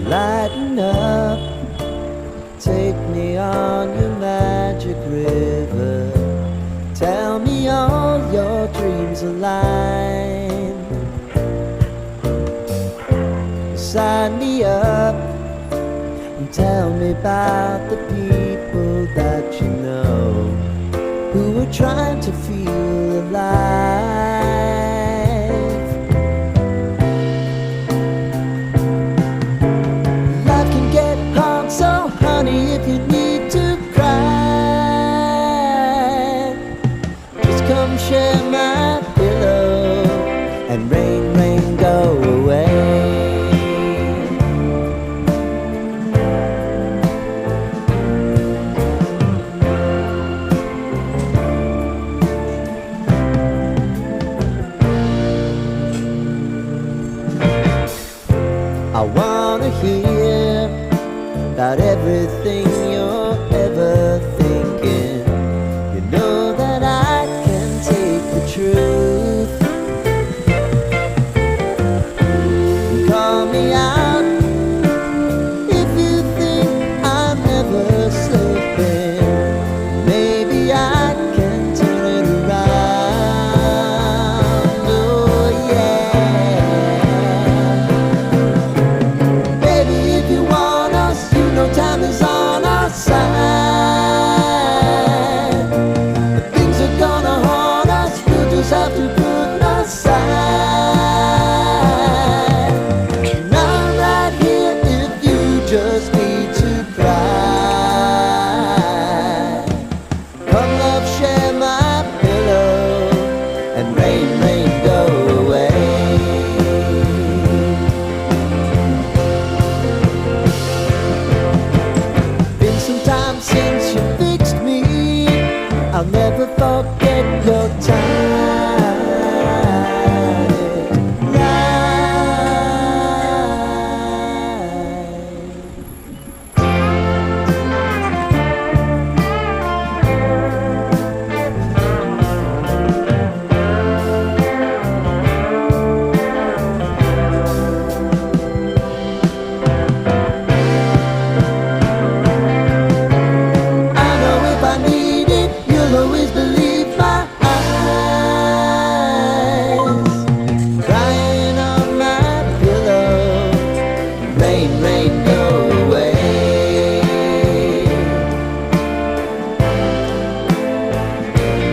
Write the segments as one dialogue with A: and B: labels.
A: Lighten up, take me on your magic river. Tell me all your dreams align. Sign me up and tell me about the people that you know who are trying to feel alive. Life can get hard, so honey, if you need to cry, just come share my pillow and rain, rain, go away. I wanna hear about everything you're ever thinking. You know that I can take the truth. Call me out if you think I'm never slipping. Maybe I can turn it around. Oh yeah. Baby, if you want us, you know time is on our side. But things are gonna haunt us, we'll just have to put aside. And I'm right here if you just need to cry. Come love, share my pillow and rain, rain, go away. Been some time since you fixed me. I'll never forget your time. I know if I need it, you'll always believe my eyes. Crying on my pillow, rain, rain, go away.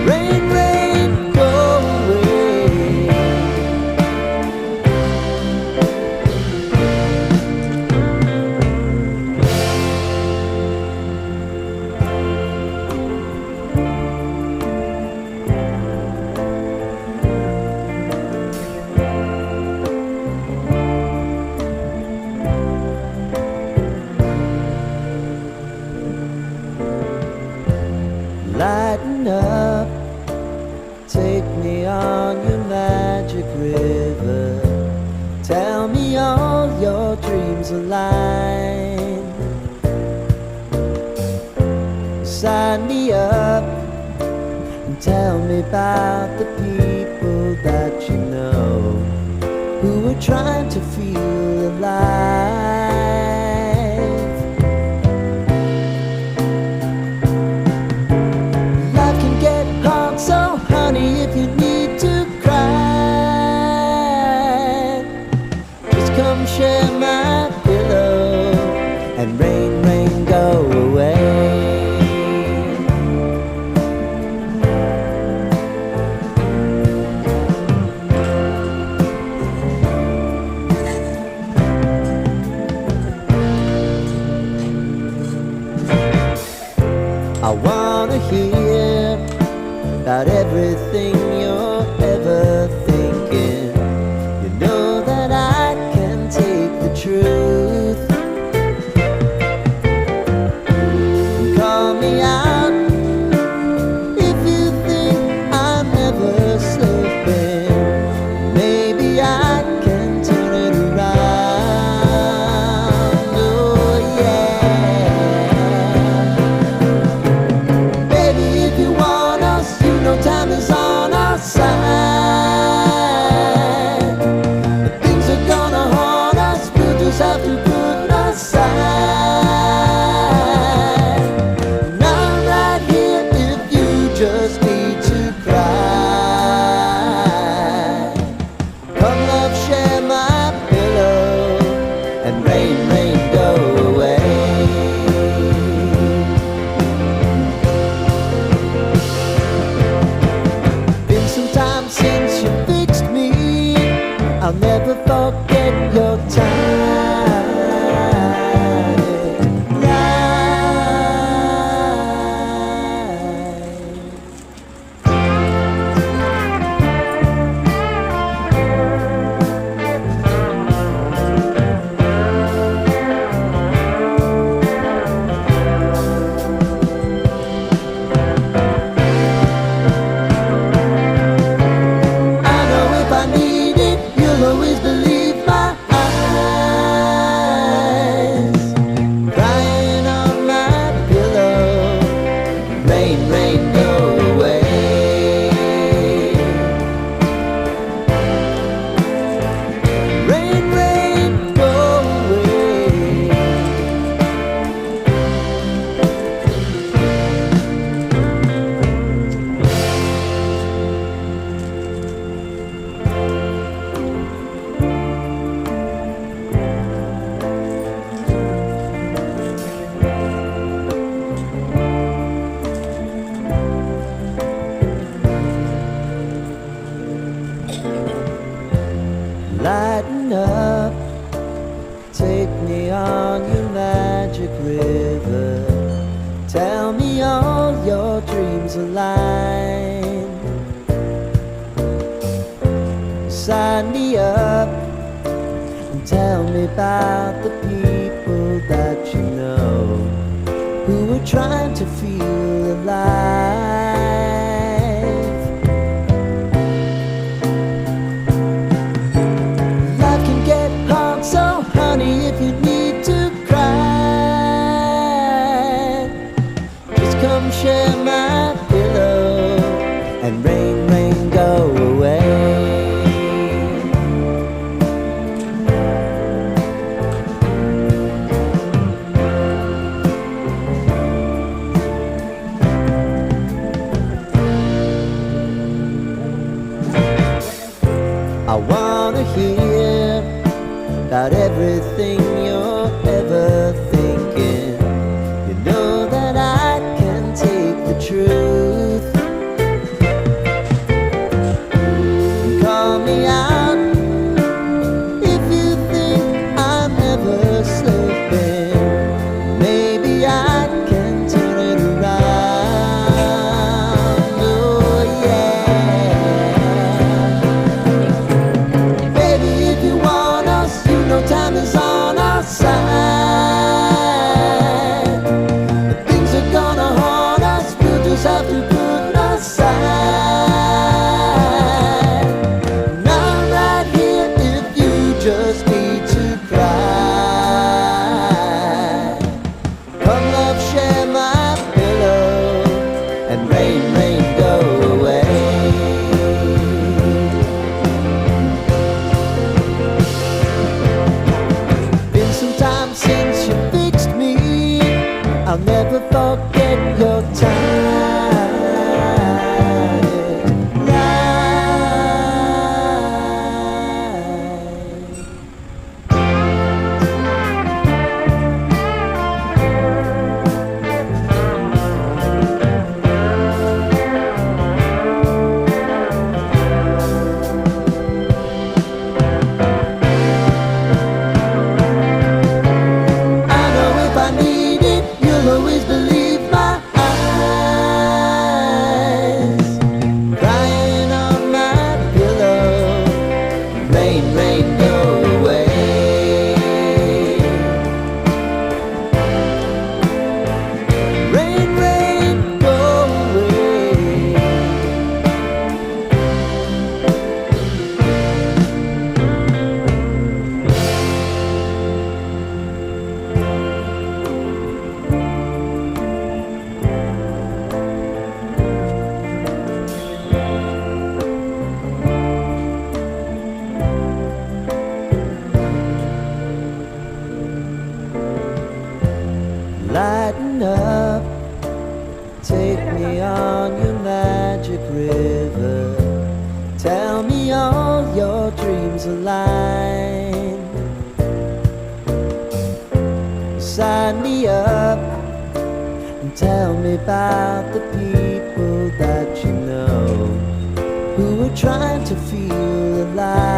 A: Rain, rain, go away. Lighten up, take me on your magic river. Tell me all your dreams align. Sign me up and tell me about the people that you know who are trying to feel alive. Life can get hard, so honey, if you need to cry, just come share my pillow and rain, rain, go away. I wanna hear about everything you're ever thinking. You know that I can take the truth. Call me out if you think I'm never slipping. Maybe I can turn it around. Oh yeah. Baby, if you want us, you know time is on our your tiny always believe my eyes, crying on my pillow. Rain, rain, go away. Rain, rain, go away. Lighten up, take me on your magic river. Tell me all your dreams align. Sign me up and tell me about the people that you know who are trying to feel alive. So honey, if you need to cry, just come share my pillow and rain, rain, go away. I wanna hear about everything you're ever thinking. You know that I can take the truth. Call me out if you think I'm ever slipping. Maybe I can turn it around. Oh yeah. Baby, if you want us, no time is on our side. But things are gonna haunt us, we'll just have to put aside. And I'm right here if you just need to cry. Come love, share my pillow and rain, rain, go away. Since you fixed me, I'll never forget your tiny light. Always believe my eyes, crying on my pillow. Rain, rain, go away. Rain, rain, go away. Lighten up, take me on your magic river. Tell me all your dreams align. Sign me up and tell me about the people that you know who are trying to feel alive.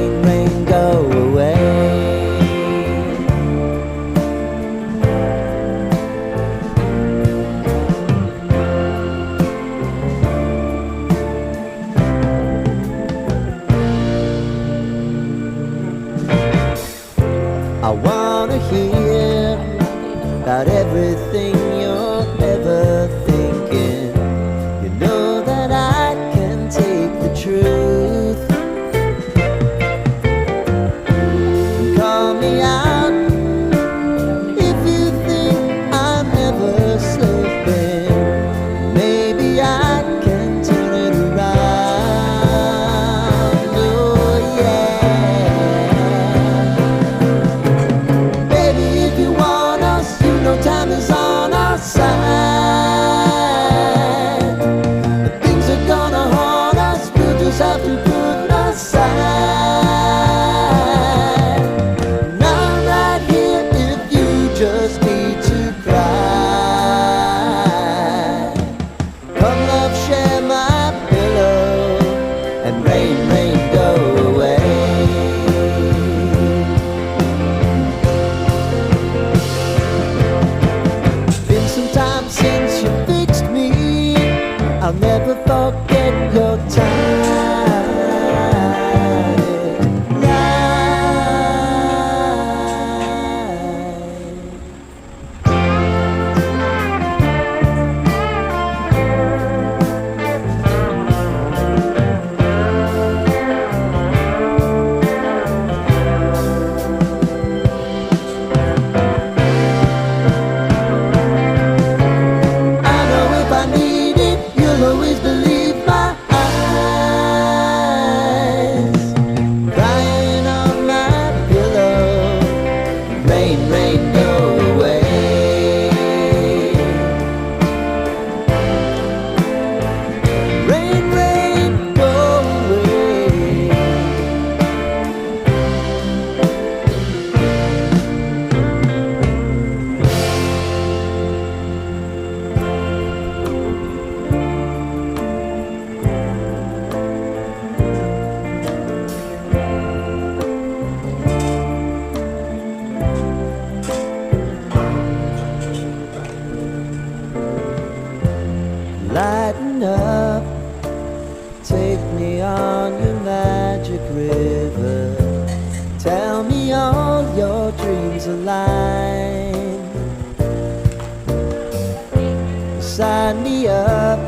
A: rain, rain, go away. I wanna hear about everything you're ever thinking. You know that I can take the truth. Call me out if you think I'm ever slipping. Maybe I can turn it around. Oh yeah. Baby, if you want us, you know time is on our side. But things are gonna haunt us, we'll just have to put aside. And I'm right here if you just need to cry. Come love, share my pillow, and rain, rain, go away. Been some time since you fixed me. I'll never forget your time. I know if I need it, you'll always believe my eyes. Crying on my pillow, rain, rain, go away. Rain, rain, go away. Lighten up, take me on your magic river. Tell me all your dreams align. Sign me up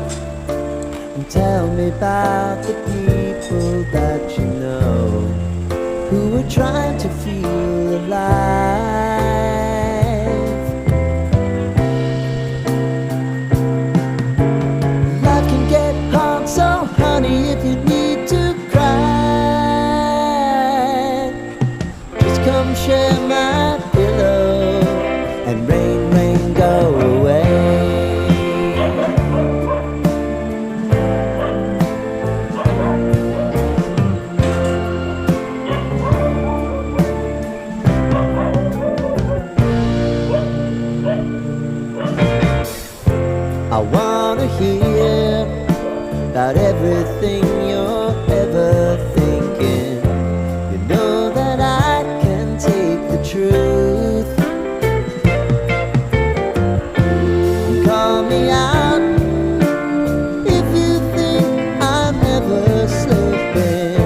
A: and tell me about the people that you know who are trying to feel alive. Life can get hard, so honey, if you need to cry, just come share my pillow, and rain, rain, go away. I wanna hear about everything you're ever thinking. You know that I can take the truth. Call me out if you think I'm ever slipping.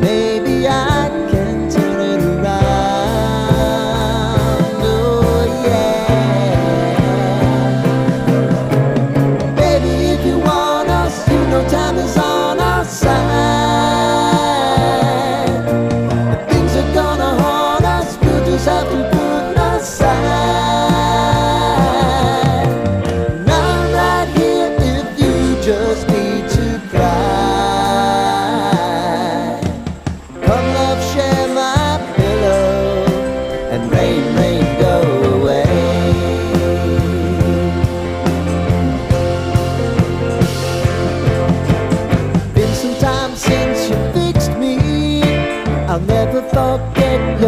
A: Maybe I can turn it around. Oh yeah. Baby, if you want us, you know time is on our side. But things are gonna haunt us, we'll just have to put aside. And I'm right here if you just need to cry. Come love, share my pillow, and rain, rain, go away. Been some time since you fixed me. I'll never forget your